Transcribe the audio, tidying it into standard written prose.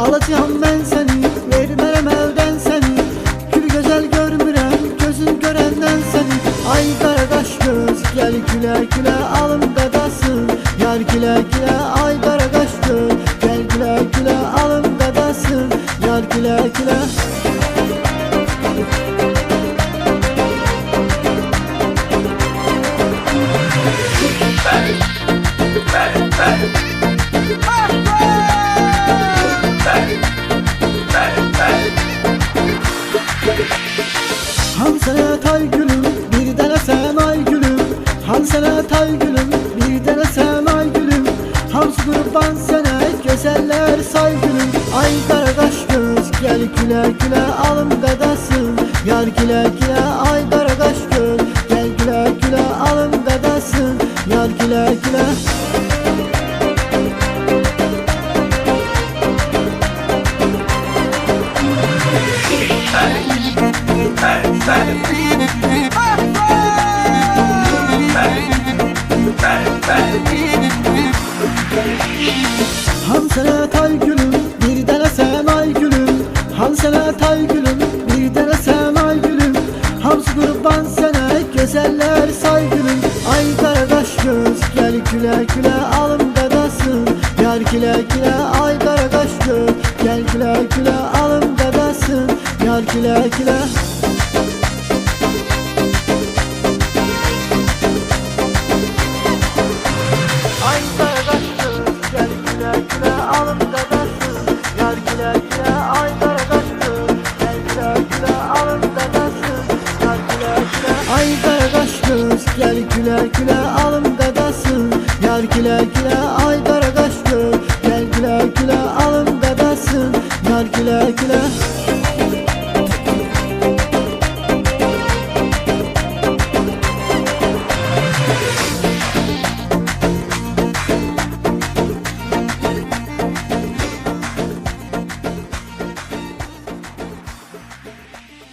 Alacağım ben seni, vermem elden seni. Gül güzel görmürem, gözün görenden seni. Ay qaraqaş göz, gel güle güle alım qadasın. Yar güle güle, ay qaraqaş göz, gel güle güle alım qadasın. Yar güle güle. Hansana tay gülüm, bir dene sen ay gülüm. Hansana tay gülüm, bir dene sen ay gülüm. Hamsı kurban sana, güzeller say gülüm. Ay qaraqaş göz, gel güle güle alım qadasın. Yar güle güle, ay qaraqaş göz, gel güle güle alım qadasın. Yar güle güle. Hansana tay gülüm, bir dene sen ay gülüm. Hansana tay gülüm, bir dene sen ay gülüm. Hamsı kurban sana, güzeller say gülüm. Ay qaraqaş göz, gel güle güle alım qadasın. Yar güle güle, ay qaraqaş göz, gel güle güle alım qadasın. Yar güle güle. Ay qaraqaş göz, gel güle güle alım qadasın. Yar güle güle, ay qaraqaş göz, gel güle güle alım qadasın. Yar güle güle. Ay qaraqaş göz, gel güle güle